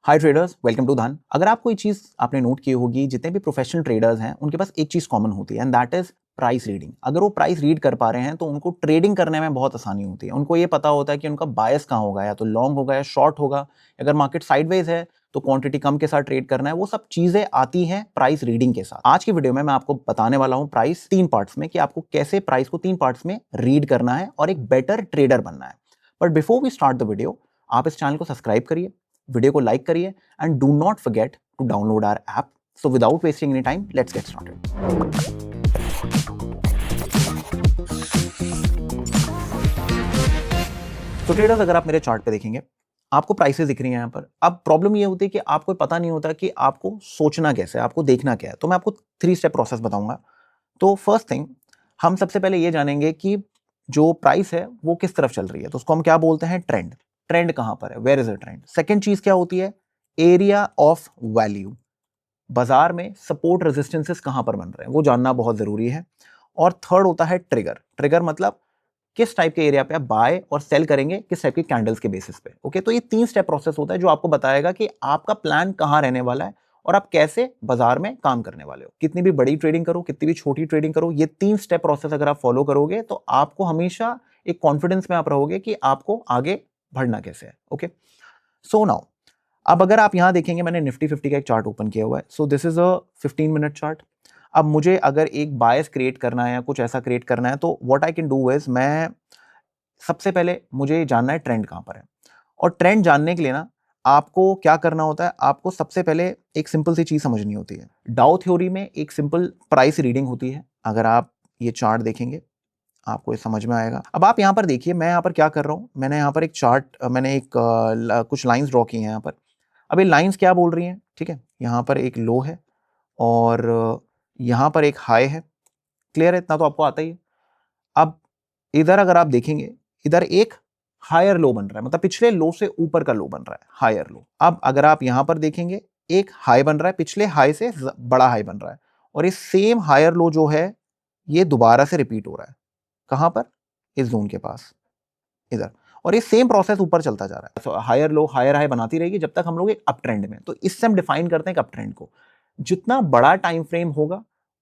Hi traders, welcome to धन। अगर आप कोई चीज़ आपने नोट की होगी, जितने भी प्रोफेशनल ट्रेडर्स हैं उनके पास एक चीज़ कॉमन होती है and that is price reading. अगर वो प्राइस रीड कर पा रहे हैं तो उनको ट्रेडिंग करने में बहुत आसानी होती है। उनको ये पता होता है कि उनका बायस कहाँ होगा, या तो लॉन्ग होगा या शॉर्ट होगा। अगर मार्केट साइडवेज है तो क्वांटिटी कम के साथ ट्रेड करना है। वो सब चीज़ें आती हैं प्राइस रीडिंग के साथ। आज की वीडियो में मैं आपको बताने वाला हूँ प्राइस तीन पार्ट्स में, कि आपको कैसे प्राइस को तीन पार्ट्स में रीड करना है और एक बेटर ट्रेडर बनना है। But before we start the video, आप इस चैनल को सब्सक्राइब करिए, वीडियो को लाइक करिए and do not forget to download our app. So without wasting any time, let's get started. तो ट्रेडर्स, अगर आप मेरे चार्ट पे देखेंगे, आपको प्राइसेस दिख रही हैं यहाँ पर। अब प्रॉब्लम ये होती है कि आपको पता नहीं होता कि आपको सोचना कैसे है, आपको देखना क्या है। तो मैं आपको 3 स्टेप प्रोसेस बताऊंगा। तो फर्स्ट थिंग, हम सबसे पहले ये जानेंगे कि जो प्राइस है वो किस तरफ चल रही है। तो उसको हम क्या बोलते हैं? ट्रेंड। ट्रेंड कहां पर है? Where is a trend. Second चीज क्या होती है? Area of value. बाजार में सपोर्ट रेजिस्टेंसेस कहां पर बन रहे हैं, वो जानना बहुत जरूरी है। और थर्ड होता है ट्रिगर। ट्रिगर मतलब किस टाइप के एरिया पे आप बाय और सेल करेंगे, किस टाइप के कैंडल्स के बेसिस पे। ओके, तो ये 3 स्टेप प्रोसेस होता है जो आपको बताएगा कि आपका प्लान कहां रहने वाला है और आप कैसे बाजार में काम करने वाले हो। कितनी भी बड़ी ट्रेडिंग करो, कितनी भी छोटी ट्रेडिंग करो, ये 3 स्टेप प्रोसेस अगर आप फॉलो करोगे तो आपको हमेशा एक कॉन्फिडेंस में आप रहोगे कि आपको आगे बढ़ना कैसे है। ओके, सो नाउ, अब अगर आप यहां देखेंगे, मैंने निफ्टी 50 का एक चार्ट ओपन किया हुआ है। So this is a 15 minute chart. अब मुझे अगर एक बायस क्रिएट करना है या कुछ ऐसा क्रिएट करना है, तो what I can do is, मैं सबसे पहले मुझे जानना है ट्रेंड कहां पर है। और ट्रेंड जानने के लिए ना, आपको क्या करना होता है, आपको सबसे पहले एक सिंपल सी चीज समझनी होती है। डाउ थ्योरी में एक सिंपल प्राइस रीडिंग होती है। अगर आप ये चार्ट देखेंगे, आपको ये समझ में आएगा। अब आप यहाँ पर देखिए, मैं यहाँ पर क्या कर रहा हूँ, मैंने यहाँ पर एक चार्ट, मैंने एक कुछ लाइंस ड्रॉ की हैं यहाँ पर। अब ये लाइंस क्या बोल रही हैं? ठीक है, यहाँ पर एक लो है और यहाँ पर एक हाई है। क्लियर है? इतना तो आपको आता ही है। अब इधर अगर आप देखेंगे, इधर एक हायर लो बन रहा है, मतलब पिछले लो से ऊपर का लो बन रहा है, हायर लो। अब अगर आप यहां पर देखेंगे, एक हाई बन रहा है, पिछले हाई से बड़ा हाई बन रहा है। और ये सेम हायर लो जो है, ये दोबारा से रिपीट हो रहा है। कहां पर? इस जोन के पास, इधर। और ये सेम प्रोसेस ऊपर चलता जा रहा है। हायर लो हायर हाई बनाती रहेगी जब तक हम लोग एक अप ट्रेंड में। तो इससे हम डिफाइन करते हैं अप ट्रेंड को। जितना बड़ा टाइम फ्रेम होगा,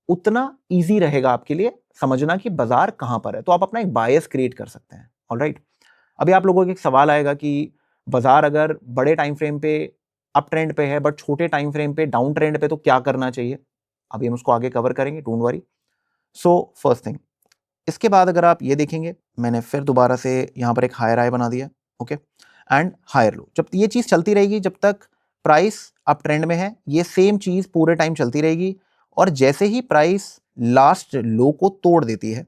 उतना इजी रहेगा आपके लिए समझना कि बाजार कहां पर है। तो आप अपना एक बायस क्रिएट कर सकते हैं। ऑलराइट, अभी आप लोगों को एक सवाल आएगा कि बाजार अगर बड़े टाइम फ्रेम पे अप ट्रेंड पे है बट छोटे टाइम फ्रेम पे डाउन ट्रेंड पे, तो क्या करना चाहिए? अभी हम उसको आगे कवर करेंगे, don't worry. So first thing, इसके बाद अगर आप ये देखेंगे, मैंने फिर दोबारा से यहां पर एक हायर हाई बना दिया। Okay, and higher low. जब ये चीज चलती रहेगी, जब तक प्राइस अप ट्रेंड में है, ये सेम चीज पूरे टाइम चलती रहेगी। और जैसे ही प्राइस लास्ट लो को तोड़ देती है,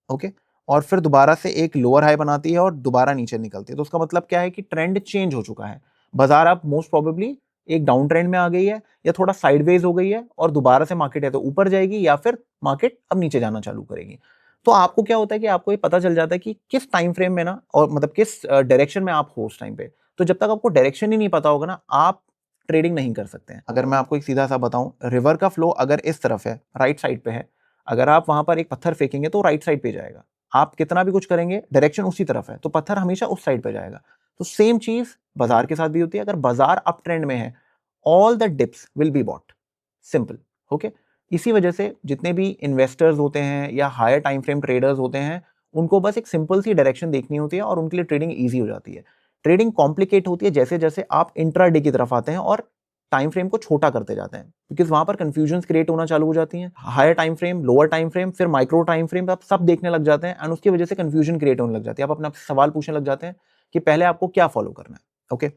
ओके, और फिर दोबारा से एक लोअर हाई बनाती है और दोबारा नीचे निकलती है, तो उसका मतलब क्या है कि ट्रेंड चेंज हो चुका है। बाजार अब मोस्ट प्रोबेबली एक डाउन ट्रेंड में आ गई है, या थोड़ा साइडवेज हो गई है, और दोबारा से मार्केट है तो ऊपर जाएगी, या फिर मार्केट अब नीचे जाना चालू करेगी। तो आपको क्या होता है कि आपको ये पता चल जाता है कि किस टाइम फ्रेम में ना, और मतलब किस डायरेक्शन में आप हो उस टाइम पे। तो जब तक आपको डायरेक्शन ही नहीं पता होगा ना, आप ट्रेडिंग नहीं कर सकते हैं। अगर मैं आपको एक सीधा सा बताऊं, रिवर का फ्लो अगर इस तरफ है, राइट साइड पे है, अगर आप वहां पर एक पत्थर फेंकेंगे तो राइट साइड पे जाएगा। आप कितना भी कुछ करेंगे, डायरेक्शन उसी तरफ है, तो पत्थर हमेशा उस साइड पे जाएगा। तो सेम चीज बाजार के साथ भी होती है। अगर बाजार अप ट्रेंड में है, all the dips will be bought. Simple. Okay, इसी वजह से जितने भी इन्वेस्टर्स होते हैं या हायर टाइम फ्रेम ट्रेडर्स होते हैं, उनको बस एक सिंपल सी डायरेक्शन देखनी होती है और उनके लिए ट्रेडिंग ईजी हो जाती है। ट्रेडिंग कॉम्प्लिकेट होती है जैसे जैसे आप इंट्राडे की तरफ आते हैं और टाइम फ्रेम को छोटा करते जाते हैं, बिकॉज वहां पर कंफ्यूजन क्रिएट होना चालू हो जाती हैं। Higher time frame, lower time frame, फिर माइक्रो टाइम फ्रेम आप सब देखने लग जाते हैं, एंड उसकी वजह से कंफ्यूजन क्रिएट होने लग जाती है। आप अपना सवाल पूछने लग जाते हैं कि पहले आपको क्या फॉलो करना है। ओके,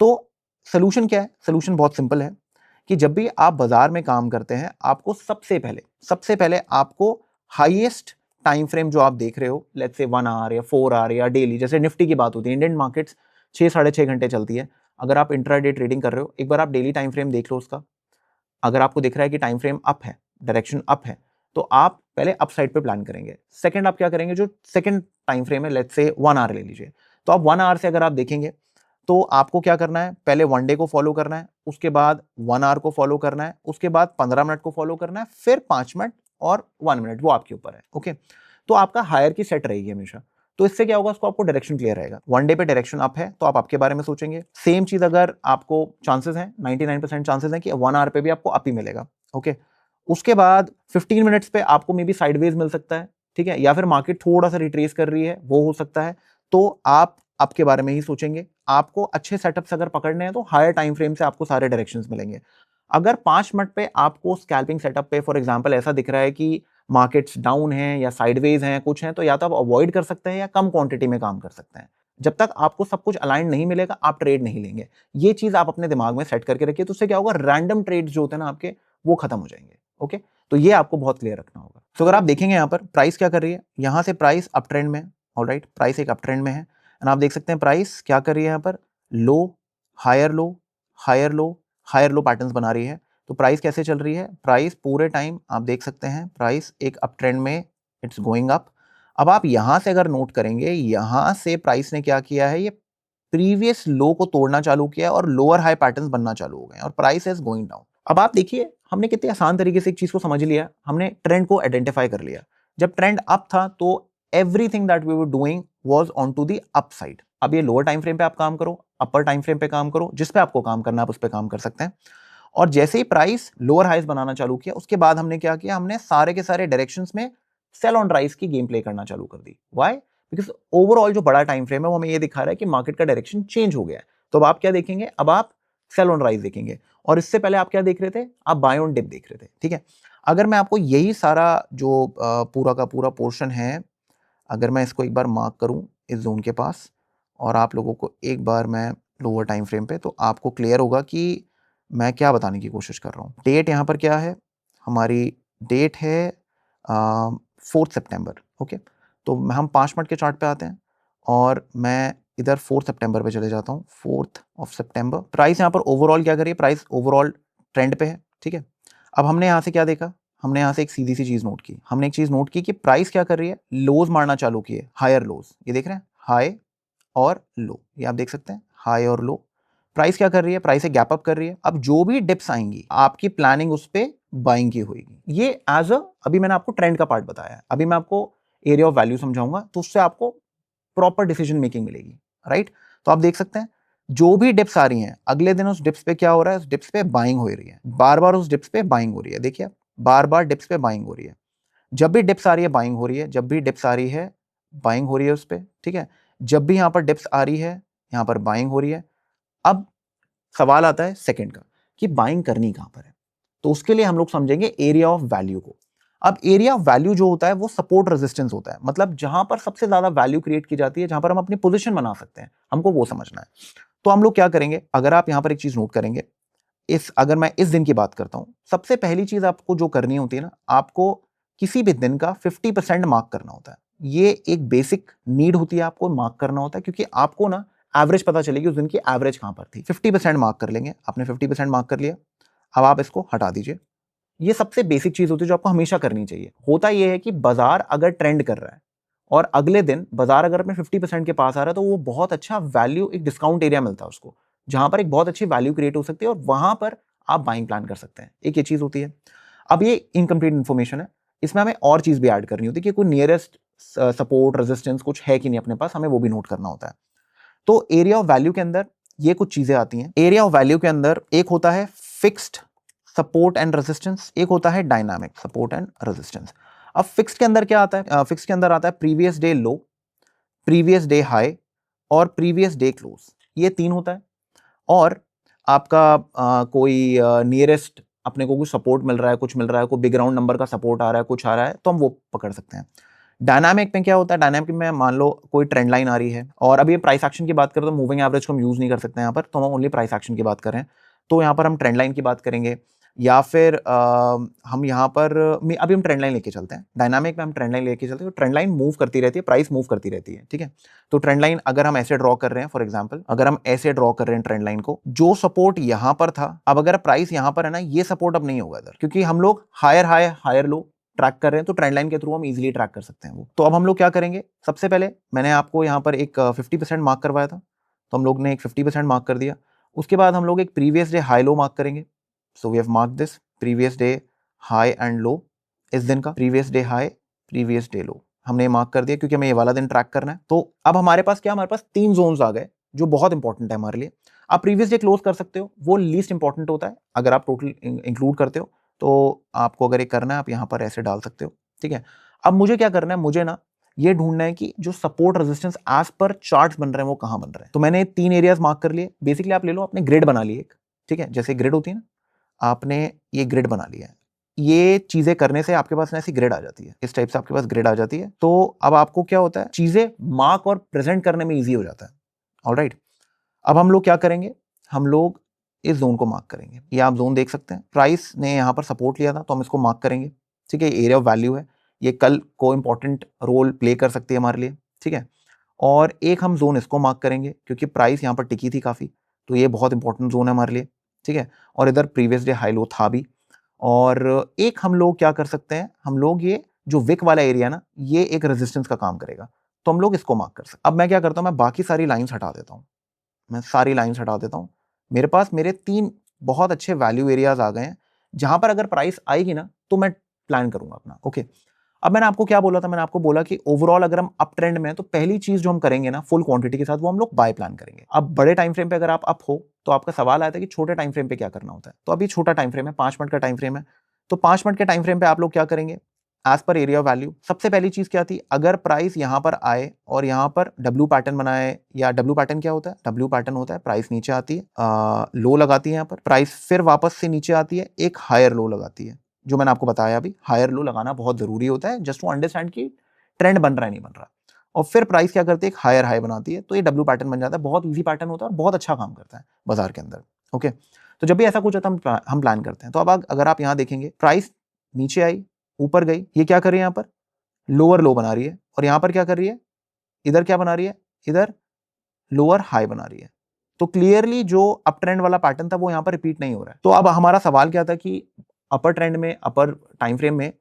तो सोल्यूशन क्या है? सोल्यूशन बहुत सिंपल है कि जब भी आप बाजार में काम करते हैं, आपको सबसे पहले आपको हाईएस्ट टाइम फ्रेम जो आप देख रहे हो, लेट्स से 1 आवर या 4 आवर या डेली, जैसे निफ्टी की बात होती है, इंडियन मार्केट्स 6-6.5 घंटे चलती है। अगर आप इंट्राडे ट्रेडिंग कर रहे हो, एक बार आप डेली टाइम फ्रेम देख लो उसका। अगर आपको दिख रहा है कि टाइम फ्रेम अप है, डायरेक्शन अप है, तो आप पहले अप साइड पे प्लान करेंगे। सेकंड, आप क्या करेंगे, जो सेकंड टाइम फ्रेम है, लेट्स से 1 आवर ले लीजिए, तो आप 1 आवर से अगर आप देखेंगे, तो आपको क्या करना है, पहले 1 डे को फॉलो करना है, उसके बाद 1 आवर को फॉलो करना है, उसके बाद 15 मिनट को फॉलो करना है, फिर 5 मिनट और 1 मिनट, वो आपके ऊपर है। ओके, तो आपका हायर की सेट रहेगी हमेशा। तो इससे क्या होगा, उसको आपको डायरेक्शन क्लियर रहेगा। वन डे पे डायरेक्शन अप है तो आप आपके बारे में सोचेंगे। सेम चीज अगर आपको चांसेस हैं, 99% चांसेस हैं कि 1 आवर पे भी आपको अप ही मिलेगा। ओके, उसके बाद 15 मिनट्स पे आपको मे बी साइडवेज मिल सकता है, ठीक है, या फिर मार्केट थोड़ा सा रिट्रेस कर रही है, वो हो सकता है। तो आप आपके बारे में ही सोचेंगे। आपको अच्छे सेटअप्स अगर पकड़ने हैं तो हायर टाइम फ्रेम से आपको सारे डायरेक्शंस मिलेंगे। अगर 5 मिनट पे आपको स्कैल्पिंग सेटअप पे फॉर एग्जांपल ऐसा दिख रहा है कि मार्केट्स डाउन हैं या साइडवेज हैं, कुछ हैं, तो या तो आप अवॉइड कर सकते हैं या कम क्वांटिटी में काम कर सकते हैं। जब तक आपको सब कुछ अलाइन नहीं मिलेगा आप ट्रेड नहीं लेंगे। ये चीज आप अपने दिमाग में सेट करके रखिए, तो उससे क्या होगा, रैंडम ट्रेड्स जो होते हैं ना आपके, वो खत्म हो जाएंगे। ओके, तो ये आपको बहुत क्लियर रखना होगा। तो अगर आप देखेंगे यहाँ पर प्राइस क्या कर रही है, यहाँ से प्राइस अप ट्रेंड में है। ऑलराइट, प्राइस एक अप ट्रेंड में है एंड आप देख सकते हैं प्राइस क्या कर रही है, यहाँ पर low higher low higher low higher low patterns बना रही है। तो प्राइस कैसे चल रही है, प्राइस पूरे टाइम आप देख सकते हैं प्राइस एक अप ट्रेंड में, इट्स गोइंग अप। अब आप यहां से अगर नोट करेंगे, यहां से प्राइस ने क्या किया है, ये प्रीवियस लो को तोड़ना चालू किया और लोअर हाई पैटर्न्स बनना चालू हो गए और प्राइस इज गोइंग डाउन। अब आप देखिए हमने कितने आसान तरीके से एक चीज को समझ लिया, हमने ट्रेंड को आइडेंटिफाई कर लिया। जब ट्रेंड अप था तो everything that we were doing was on to the up side. अब ये लोअर टाइम फ्रेम पे आप काम करो, अपर टाइम फ्रेम पे काम करो, जिस पे आपको काम करना है आप उस पे काम कर सकते हैं। और जैसे ही प्राइस लोअर हाइज बनाना चालू किया, उसके बाद हमने क्या किया, हमने सारे के सारे डायरेक्शंस में सेल ऑन राइज की गेम प्ले करना चालू कर दी। व्हाई? बिकॉज ओवरऑल जो बड़ा टाइम फ्रेम है वो हमें ये दिखा रहा है कि मार्केट का डायरेक्शन चेंज हो गया है। तो अब आप क्या देखेंगे, अब आप सेल ऑन राइज देखेंगे। और इससे पहले आप क्या देख रहे थे, आप बाय ऑन डिप देख रहे थे। ठीक है, अगर मैं आपको यही सारा जो पूरा का पूरा पोर्शन है, अगर मैं इसको एक बार मार्क करूं इस जोन के पास और आप लोगों को एक बार मैं लोअर टाइम फ्रेम पे, तो आपको क्लियर होगा कि मैं क्या बताने की कोशिश कर रहा हूँ। डेट यहाँ पर क्या है, हमारी डेट है 4 सितंबर। ओके, तो हम 5 मिनट के चार्ट पे आते हैं और मैं इधर 4 सितंबर पे चले जाता हूँ। 4 सितंबर प्राइस यहाँ पर ओवरऑल क्या करिए, प्राइस ओवरऑल ट्रेंड पे है। ठीक है, अब हमने यहाँ से क्या देखा, हमने यहाँ से एक सीधी सी चीज नोट की, हमने एक चीज नोट की कि प्राइस क्या कर रही है, लोज मारना चालू किए, हायर लोज। ये देख रहे हैं, हाई और लो, ये आप देख सकते हैं, हाई और लो। प्राइस क्या कर रही है, प्राइस एक गैप अप कर रही है। अब जो भी डिप्स आएंगी आपकी प्लानिंग उस पे बाइंग की होगी। ये एज अ, अभी मैंने आपको ट्रेंड का पार्ट बताया है, अभी मैं आपको एरिया ऑफ वैल्यू समझाऊंगा, तो उससे आपको प्रॉपर डिसीजन मेकिंग मिलेगी। राइट, तो आप देख सकते हैं जो भी डिप्स आ रही हैं, अगले दिन उस डिप्स पे क्या हो रहा है, उस डिप्स पे बाइंग हो रही है, बार बार उस डिप्स पे बाइंग हो रही है। देखिए बार बार डिप्स पे बाइंग हो रही है, जब भी डिप्स आ रही है बाइंग हो रही है, जब भी डिप्स आ रही है बाइंग हो रही है उस पर। ठीक है, जब भी यहाँ पर डिप्स आ रही है यहाँ पर बाइंग हो रही है। अब सवाल आता है सेकंड का कि बाइंग करनी कहां पर है, तो उसके लिए हम लोग समझेंगे एरिया ऑफ वैल्यू को। अब एरिया ऑफ वैल्यू जो होता है वो सपोर्ट रेजिस्टेंस होता है, मतलब जहां पर सबसे ज्यादा वैल्यू क्रिएट की जाती है, जहां पर हम अपनी पोजीशन बना सकते हैं, हमको वो समझना है। तो हम लोग क्या करेंगे, अगर आप यहां पर एक चीज नोट करेंगे, इस अगर मैं इस दिन की बात करता हूं, सबसे पहली चीज आपको जो करनी होती है ना, आपको किसी भी दिन का 50% मार्क करना होता है। ये एक बेसिक नीड होती है, आपको मार्क करना होता है, क्योंकि आपको ना एवरेज पता चलेगी उस दिन की एवरेज कहां पर थी। 50% मार्क कर लेंगे, आपने 50% मार्क कर लिया। अब आप इसको हटा दीजिए। ये सबसे बेसिक चीज होती है जो आपको हमेशा करनी चाहिए। होता यह है कि बाजार अगर ट्रेंड कर रहा है और अगले दिन बाजार अगर अपने 50% के पास आ रहा है, तो वो बहुत अच्छा वैल्यू, एक डिस्काउंट एरिया मिलता है उसको, जहां पर एक बहुत अच्छी वैल्यू क्रिएट हो सकती है और वहां पर आप बाइंग प्लान कर सकते हैं। एक ये चीज होती है। अब ये इनकम्प्लीट इन्फॉर्मेशन है, इसमें हमें और चीज भी ऐड करनी होती है कि कोई नियरेस्ट सपोर्ट रेजिस्टेंस कुछ है कि नहीं अपने पास, हमें वो भी नोट करना होता है। तो एरिया ऑफ वैल्यू के अंदर ये कुछ चीजें आती हैं। एरिया ऑफ वैल्यू के अंदर एक होता है फिक्स्ड सपोर्ट एंड रेजिस्टेंस, एक होता है डायनामिक सपोर्ट एंड रेजिस्टेंस। अब फिक्स्ड के अंदर क्या आता है, फिक्स्ड के अंदर आता है प्रीवियस डे लो, प्रीवियस डे हाई और प्रीवियस डे क्लोज, ये तीन होता है। और आपका कोई नियरेस्ट अपने को कुछ सपोर्ट मिल रहा है, कुछ मिल रहा है, कोई बिग राउंड नंबर का सपोर्ट आ रहा है, कुछ आ रहा है, तो हम वो पकड़ सकते हैं। डायनामिक में क्या होता है, डायनामिक में मान लो कोई ट्रेंड लाइन आ रही है, और अभी प्राइस एक्शन की बात करें तो मूविंग एवरेज को हम यूज नहीं कर सकते यहाँ पर, तो हम ओनली प्राइस एक्शन की बात कर रहे हैं। तो यहाँ पर हम ट्रेंड लाइन की बात करेंगे, या फिर हम यहाँ पर अभी हम ट्रेंड लाइन लेके चलते हैं। डायनामिक में हम ट्रेंड लाइन लेके चलते हैं, तो ट्रेंड लाइन मूव करती रहती है, प्राइस मूव करती रहती है। ठीक है, तो ट्रेंड लाइन अगर हम ऐसे ड्रॉ कर रहे हैं, फॉर एग्जांपल अगर हम ऐसे ड्रॉ कर रहे हैं ट्रेंड लाइन को, जो सपोर्ट यहां पर था, अब अगर प्राइस यहां पर है ना, ये सपोर्ट अब नहीं होगा इधर, क्योंकि हम लोग higher high higher low track कर रहे हैं, तो ट्रेंड लाइन के थ्रू हम इजीली ट्रैक कर सकते हैं वो। तो अब हम लोग क्या करेंगे, सबसे पहले मैंने आपको यहाँ पर एक 50% मार्क करवाया था, तो हम लोग ने एक 50% मार्क कर दिया। उसके बाद हम लोग एक previous day high low mark करेंगे। So we have mark this previous day high and low, इस दिन का previous day high previous day low. हमने मार्क कर दिया क्योंकि हमें ये वाला दिन ट्रैक करना है। तो अब हमारे पास क्या, हमारे पास 3 जोन्स आ गए जो बहुत इंपॉर्टेंट है हमारे लिए। आप प्रीवियस डे क्लोज कर सकते हो, वो लीस्ट इंपॉर्टेंट होता है। अगर आप टोटल इंक्लूड करते हो तो आपको अगर ये करना है आप यहाँ पर ऐसे डाल सकते हो, ठीक है। अब मुझे क्या करना है, मुझे ना ये ढूंढना है कि जो support resistance as per charts बन रहे हैं वो कहाँ बन रहे हैं। तो मैंने 3 एरियाज मार्क कर लिए। बेसिकली आप ले लो, आपने ग्रिड बना ली एक, ठीक है, जैसे ग्रिड होती है ना, आपने ये ग्रिड बना लिया है। ये चीजें करने से आपके पास ना ऐसी ग्रिड आ जाती है, इस टाइप से आपके पास ग्रिड आ जाती है। तो अब आपको क्या होता है, चीजें मार्क और प्रेजेंट करने में इजी हो जाता है। ऑलराइट, अब हम लोग क्या करेंगे, हम लोग इस जोन को मार्क करेंगे। ये आप जोन देख सकते हैं, प्राइस ने यहाँ पर सपोर्ट लिया था तो हम इसको मार्क करेंगे, ठीक है। एरिया ऑफ वैल्यू है, ये कल को इंपॉर्टेंट रोल प्ले कर सकती है हमारे लिए, ठीक है। और एक हम जोन इसको मार्क करेंगे क्योंकि प्राइस यहाँ पर टिकी थी काफी, तो ये बहुत इंपॉर्टेंट जोन है हमारे लिए, ठीक है। और इधर प्रीवियस डे हाई लो था भी। और एक हम लोग क्या कर सकते हैं, हम लोग ये जो विक वाला एरिया ना, ये एक रेजिस्टेंस का काम करेगा, तो हम लोग इसको मार्क कर सकते हैं। अब मैं क्या करता हूं, मैं बाकी सारी लाइंस हटा देता हूं, मैं सारी लाइंस हटा देता हूं। मेरे पास मेरे 3 बहुत अच्छे वैल्यू एरियाज आ गए हैं जहां पर अगर प्राइस आएगी ना तो मैं प्लान करूंगा अपना, ओके। अब मैंने आपको क्या बोला था, मैंने आपको बोला कि ओवरऑल अगर हम अप ट्रेंड में हैं तो पहली चीज जो हम करेंगे ना फुल क्वांटिटी के साथ, वो हम लोग बाय प्लान करेंगे। अब बड़े टाइम फ्रेम पे अगर आप अप हो तो आपका सवाल आया था कि छोटे टाइम फ्रेम पे क्या करना होता है। तो अभी छोटा टाइम फ्रेम है, 5 मिनट का टाइम फ्रेम है। तो 5 मिनट के टाइम फ्रेम पे आप लोग क्या करेंगे, एज पर एरिया वैल्यू सबसे पहली चीज क्या थी, अगर प्राइस यहां पर आए और यहां पर डब्ल्यू पैटर्न बनाए, या डब्ल्यू पैटर्न क्या होता है, डब्ल्यू पैटर्न होता है प्राइस नीचे आती है, लो लगाती है यहाँ पर, प्राइस फिर वापस से नीचे आती है, एक हायर लो लगाती है, जो मैंने आपको बताया अभी, हायर लो लगाना बहुत जरूरी होता है जस्ट टू अंडरस्टैंड कि ट्रेंड बन रहा है नहीं बन रहा। और फिर प्राइस क्या करती है, एक हायर हाई बनाती है, तो ये डब्ल्यू पैटर्न बन जाता है। बहुत इजी पैटर्न होता है और बहुत अच्छा काम करता है बाजार के अंदर, ओके। तो जब भी ऐसा कुछ होता है हम प्लान करते हैं। तो अब अगर आप यहाँ देखेंगे, प्राइस नीचे आई, ऊपर गई, ये क्या कर रही है, यहाँ पर लोअर लो बना रही है, और यहाँ पर क्या कर रही है, इधर क्या बना रही है, इधर लोअर हाई बना रही है। तो क्लियरली जो अप ट्रेंड वाला पैटर्न था वो यहाँ पर रिपीट नहीं हो रहा है। तो अब हमारा सवाल क्या था कि अपर ट्रेंड में, अपर टाइम फ्रेम में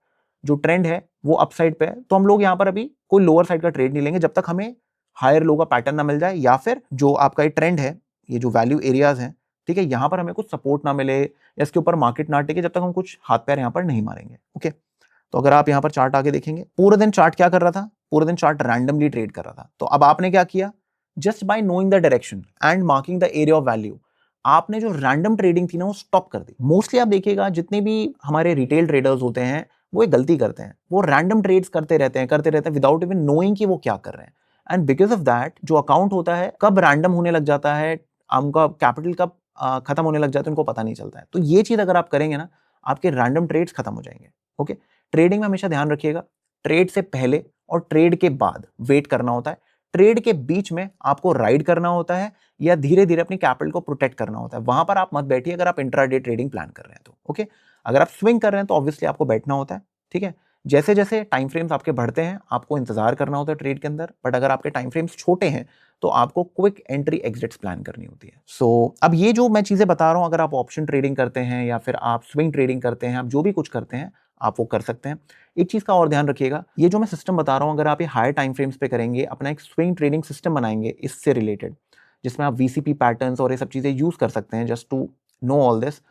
जो ट्रेंड है वो अप साइड पे है, तो हम लोग यहाँ पर अभी कोई लोअर साइड का ट्रेड नहीं लेंगे जब तक हमें हायर लो का पैटर्न ना मिल जाए, या फिर जो आपका ये ट्रेंड है, ये जो वैल्यू एरियाज हैं, ठीक है, यहाँ पर हमें कुछ सपोर्ट ना मिले या इसके ऊपर मार्केट ना टिके, जब तक हम कुछ हाथ पैर यहाँ पर नहीं मारेंगे, ओके। तो अगर आप यहाँ पर चार्ट आगे देखेंगे, पूरे दिन चार्ट क्या कर रहा था, पूरे दिन चार्ट रैंडमली ट्रेड कर रहा था। तो अब आपने क्या किया, just by knowing the direction and marking the area of value, आपने जो रैंडम ट्रेडिंग थी ना वो स्टॉप कर दी। मोस्टली आप देखिएगा जितने भी हमारे रिटेल ट्रेडर्स होते हैं वो एक गलती करते हैं, वो रैंडम ट्रेड्स करते रहते हैं विदाउट इवन नोइंग कि वो क्या कर रहे हैं। एंड बिकॉज ऑफ दैट जो अकाउंट होता है कब रैंडम होने लग जाता है, उनका कैपिटल कब खत्म होने लग जाता है उनको पता नहीं चलता है। तो ये चीज अगर आप करेंगे ना, आपके रैंडम ट्रेड्स खत्म हो जाएंगे, ओके। ट्रेडिंग में हमेशा ध्यान रखिएगा, ट्रेड से पहले और ट्रेड के बाद वेट करना होता है, ट्रेड के बीच में आपको राइड करना होता है या धीरे धीरे अपनी कैपिटल को प्रोटेक्ट करना होता है। वहां पर आप मत बैठिए अगर आप इंट्राडे ट्रेडिंग प्लान कर रहे हैं तो, ओके। अगर आप स्विंग कर रहे हैं तो ऑब्वियसली आपको बैठना होता है, ठीक है। जैसे जैसे टाइम फ्रेम्स आपके बढ़ते हैं आपको इंतजार करना होता है ट्रेड के अंदर, बट अगर आपके टाइम फ्रेम्स छोटे हैं तो आपको क्विक एंट्री एग्जिट्स प्लान करनी होती है। सो अब ये जो मैं चीजें बता रहा हूं, अगर आप ऑप्शन ट्रेडिंग करते हैं या फिर आप स्विंग ट्रेडिंग करते हैं, आप जो भी कुछ करते हैं आप वो कर सकते हैं। एक चीज का और ध्यान रखिएगा, ये जो मैं सिस्टम बता रहा हूं अगर आप ये हायर टाइम फ्रेम्स पे करेंगे, अपना एक स्विंग ट्रेडिंग सिस्टम बनाएंगे इससे रिलेटेड, जिसमें आप वीसीपी पैटर्न्स और ये सब चीजें यूज कर सकते हैं just to know all this.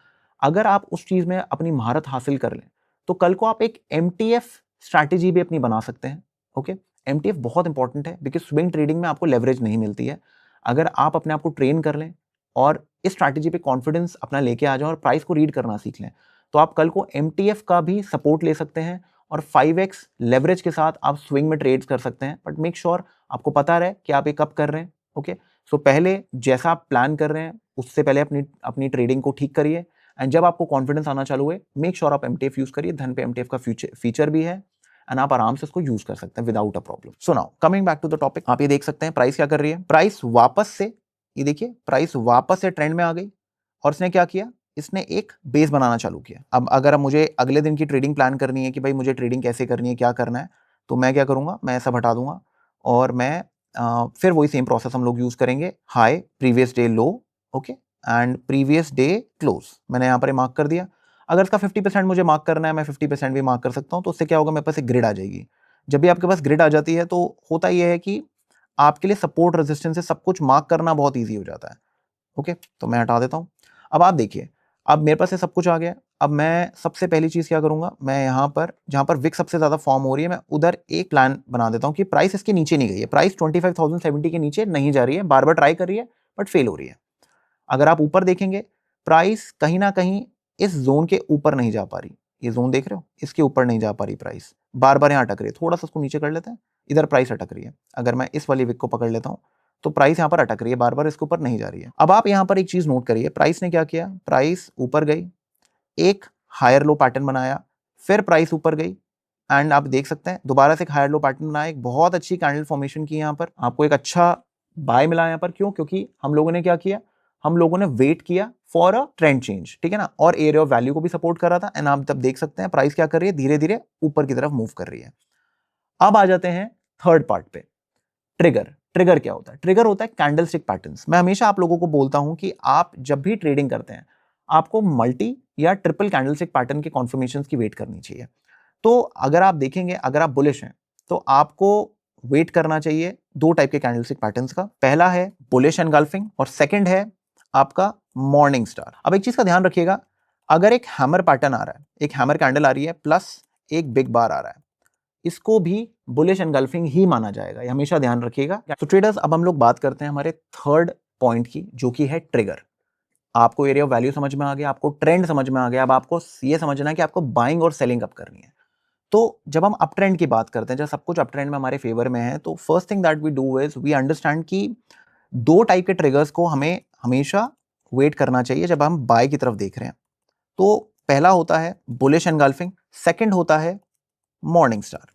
अगर आप उस चीज में अपनी महारत हासिल कर लें तो कल को आप एक एमटीएफ स्ट्रैटेजी भी अपनी बना सकते हैं, ओके। एमटीएफ बहुत इंपॉर्टेंट है बिकॉज स्विंग ट्रेडिंग में आपको लेवरेज नहीं मिलती है। अगर आप अपने आप को ट्रेन कर लें और इस स्ट्रैटेजी पे कॉन्फिडेंस अपना लेके आ जाओ और प्राइस को रीड करना सीख लें, तो आप कल को एमटीएफ का भी सपोर्ट ले सकते हैं और 5x लेवरेज के साथ आप स्विंग में ट्रेड्स कर सकते हैं। बट मेक श्योर आपको पता रहे कि आप ये कब कर रहे हैं, ओके। सो पहले जैसा आप प्लान कर रहे हैं उससे पहले अपनी अपनी ट्रेडिंग को ठीक करिए, एंड जब आपको कॉन्फिडेंस आना चालू हुए मेक श्योर आप एमटीएफ यूज करिए। धन पे एमटीएफ का फीचर भी है एंड आप आराम से इसको यूज कर सकते हैं without a problem. So now coming back to the topic, आप ये देख सकते हैं प्राइस क्या कर रही है, प्राइस वापस से, ये देखिए प्राइस वापस से ट्रेंड में आ गई और इसने क्या किया, इसने एक बेस बनाना चालू किया। अब अगर मुझे अगले दिन की ट्रेडिंग प्लान करनी है कि भाई मुझे ट्रेडिंग कैसे करनी है, क्या करना है, तो मैं क्या करूंगा, मैं ऐसा हटा दूंगा और मैं फिर वही सेम प्रोसेस हम लोग यूज करेंगे, high previous day low, okay, and previous day close. मैंने यहाँ पर मार्क कर दिया। अगर इसका 50% मुझे मार्क करना है, मैं 50% भी मार्क कर सकता हूँ। तो उससे क्या होगा, मेरे पास एक ग्रिड आ जाएगी। जब भी आपके पास ग्रिड आ जाती है तो होता यह है कि आपके लिए सपोर्ट रेजिस्टेंस से सब कुछ मार्क करना बहुत ईजी हो जाता है, ओके। तो मैं हटा देता हूँ। अब आप देखिए, अब मेरे पास ये सब कुछ आ गया। अब मैं सबसे पहली चीज़ क्या करूंगा, मैं यहाँ पर जहाँ पर विक सबसे ज़्यादा फॉर्म हो रही है, मैं उधर एक प्लान बना देता हूँ कि प्राइस इसके नीचे नहीं गई है, प्राइस 25,070 के नीचे नहीं जा रही है, बार बार ट्राई कर रही है बट फेल हो रही है। अगर आप ऊपर देखेंगे, प्राइस कहीं ना कहीं इस जोन के ऊपर नहीं जा पा रही, ये जोन देख रहे हो, इसके ऊपर नहीं जा पा रही प्राइस, बार बार यहाँ अटक रही है। थोड़ा सा उसको नीचे कर लेते हैं, इधर प्राइस अटक रही है। अगर मैं इस वाली विक को पकड़ लेता हूँ तो प्राइस यहाँ पर अटक रही है, बार बार इसके ऊपर नहीं जा रही है। अब आप यहाँ पर एक चीज नोट करिए, प्राइस ने क्या किया, प्राइस ऊपर गई, एक हायर लो पैटर्न बनाया, फिर प्राइस ऊपर गई एंड आप देख सकते हैं दोबारा से एक हायर लो पैटर्न बनाया, एक बहुत अच्छी कैंडल फॉर्मेशन की। यहाँ पर आपको एक अच्छा बाय मिला यहाँ पर, क्यों? क्योंकि हम लोगों ने क्या किया, हम लोगों ने वेट किया फॉर अ ट्रेंड चेंज, ठीक है ना, और एरिया ऑफ वैल्यू को भी सपोर्ट कर रहा था। एंड आप तब देख सकते हैं प्राइस क्या कर रही है, धीरे धीरे ऊपर की तरफ मूव कर रही है। अब आ जाते हैं थर्ड पार्ट पे, ट्रिगर। ट्रिगर क्या होता है? ट्रिगर होता है कैंडलस्टिक पैटर्न्स। मैं हमेशा आप लोगों को बोलता हूं कि आप जब भी ट्रेडिंग करते हैं आपको मल्टी या ट्रिपल कैंडलस्टिक पैटर्न के कॉन्फर्मेशंस की वेट करनी चाहिए। तो अगर आप देखेंगे, अगर आप बुलिश हैं तो आपको वेट करना चाहिए दो टाइप के कैंडलस्टिक पैटर्न्स का। पहला है बुलिश एनगल्फिंग और सेकंड है आपका मॉर्निंग स्टार। अब एक चीज का ध्यान रखिएगा, अगर एक हैमर पैटर्न आ रहा है, एक हैमर कैंडल आ रही है प्लस एक बिग बार आ रहा है, इसको भी बुलिश एनगल्फिंग ही माना जाएगा, ये हमेशा ध्यान रखिएगा। तो ट्रेडर्स, अब हम लोग बात करते हैं हमारे थर्ड पॉइंट की, जो कि है ट्रिगर। आपको एरिया ऑफ वैल्यू समझ में आ गया, आपको ट्रेंड समझ में आ गया, अब आपको ये समझना है कि आपको बाइंग और सेलिंग कब करनी है। तो जब हम अप ट्रेंड की बात करते हैं, जब सब कुछ अप ट्रेंड में हमारे फेवर में है, तो first thing that we do is we understand कि दो टाइप के ट्रिगर्स को हमें हमेशा वेट करना चाहिए जब हम बाय की तरफ देख रहे हैं। तो पहला होता है बुलिश एनगल्फिंग, सेकंड होता है मॉर्निंग स्टार।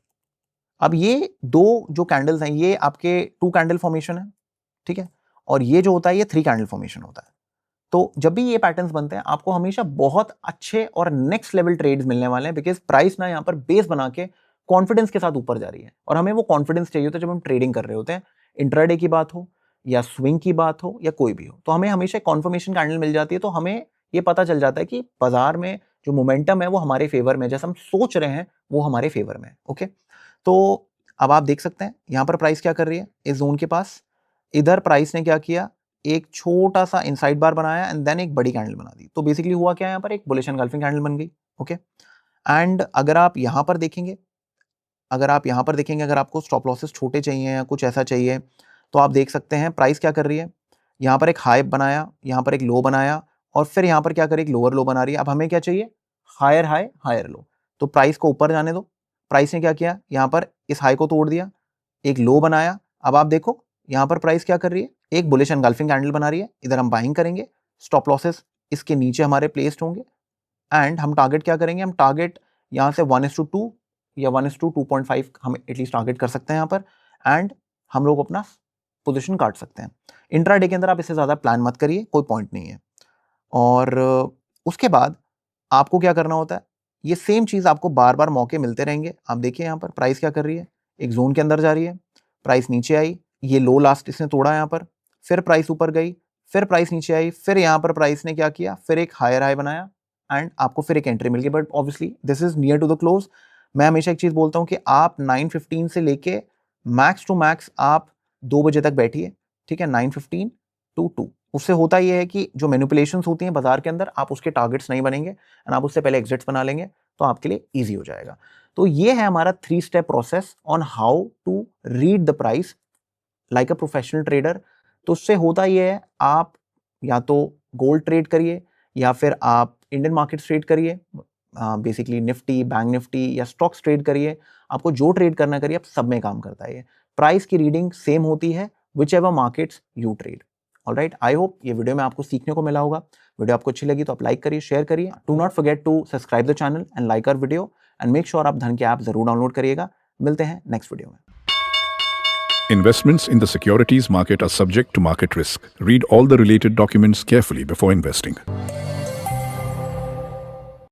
अब ये दो जो कैंडल्स हैं, ये आपके टू कैंडल फॉर्मेशन है, ठीक है, और ये जो होता है ये थ्री कैंडल फॉर्मेशन होता है। तो जब भी ये पैटर्न्स बनते हैं आपको हमेशा बहुत अच्छे और नेक्स्ट लेवल ट्रेड्स मिलने वाले हैं, बिकॉज प्राइस ना यहाँ पर बेस बना के कॉन्फिडेंस के साथ ऊपर जा रही है, और हमें वो कॉन्फिडेंस चाहिए होता है जब हम ट्रेडिंग कर रहे होते हैं। इंट्राडे की बात हो या स्विंग की बात हो या कोई भी हो, तो हमें हमेशा कॉन्फर्मेशन कैंडल मिल जाती है, तो हमें ये पता चल जाता है कि बाजार में जो मोमेंटम है वो हमारे फेवर में, जैसा हम सोच रहे हैं वो हमारे फेवर में। ओके, तो अब आप देख सकते हैं यहां पर प्राइस क्या कर रही है, इस जोन के पास इधर प्राइस ने क्या किया, एक छोटा सा इनसाइड बार बनाया एंड देन एक बड़ी कैंडल बना दी। तो बेसिकली हुआ क्या, यहाँ पर एक बुलिश एनगल्फिंग कैंडल बन गई। ओके, एंड अगर आप यहाँ पर देखेंगे, अगर आपको स्टॉप लॉसेस छोटे चाहिए या कुछ ऐसा चाहिए, तो आप देख सकते हैं प्राइस क्या कर रही है, यहाँ पर एक हाई बनाया, यहाँ पर एक लो बनाया, और फिर यहाँ पर क्या कर रही है, एक लोअर लो बना रही है। अब हमें क्या चाहिए, हायर हाई हायर लो। तो प्राइस को ऊपर जाने दो। प्राइस ने क्या किया, यहाँ पर इस हाई को तोड़ दिया, एक लो बनाया। अब आप देखो यहाँ पर प्राइस क्या कर रही है, एक बुलिश एनगल्फिंग कैंडल बना रही है। इधर हम बाइंग करेंगे, स्टॉप लॉसेस इसके नीचे हमारे प्लेस्ड होंगे, एंड हम टारगेट क्या करेंगे, हम टारगेट यहाँ से 1:2 या 1:2.5 हम एटलीस्ट टारगेट कर सकते हैं यहाँ पर, एंड हम लोग अपना पोजीशन काट सकते हैं। इंट्राडे के अंदर आप इससे ज़्यादा प्लान मत करिए, कोई पॉइंट नहीं है। और उसके बाद आपको क्या करना होता है, ये सेम चीज़ आपको बार बार मौके मिलते रहेंगे। आप देखिए यहाँ पर प्राइस क्या कर रही है, एक जोन के अंदर जा रही है, प्राइस नीचे आई, ये लो लास्ट इसने तोड़ा यहाँ पर, फिर प्राइस ऊपर गई, फिर प्राइस नीचे आई, फिर यहाँ पर प्राइस ने क्या किया, फिर एक हायर हाई बनाया एंड आपको फिर एक एंट्री मिल गई। But obviously this is near to the close. मैं हमेशा एक चीज़ बोलता हूँ कि आप 9:15 से लेके मैक्स टू मैक्स आप 2 बजे तक बैठिए, ठीक है, 9:15 to 2। उससे होता यह है कि जो मैनिपुलेशंस होती हैं बाजार के अंदर, आप उसके टारगेट्स नहीं बनेंगे एंड आप उससे पहले एग्जिट्स बना लेंगे, तो आपके लिए ईजी हो जाएगा। तो ये है हमारा 3 step process on how to read the price like a professional trader. तो उससे होता ये है, आप या तो गोल्ड ट्रेड करिए या फिर आप इंडियन मार्केट्स ट्रेड करिए, बेसिकली निफ्टी, बैंक निफ्टी या स्टॉक्स ट्रेड करिए, आपको जो ट्रेड करना करिए, आप सब में काम करता है ये। प्राइस की रीडिंग सेम होती है which ever markets you trade. Alright, I hope ये वीडियो में आपको सीखने को मिला होगा। वीडियो आपको अच्छी लगी तो आप लाइक करिए, शेयर करिए। Do not forget to subscribe the channel and like our video, and make sure आप धन के ऐप जरूर डाउनलोड करिएगा। मिलते हैं नेक्स्ट वीडियो में। Investments in the securities market are subject to market risk. Read all the related documents carefully before investing.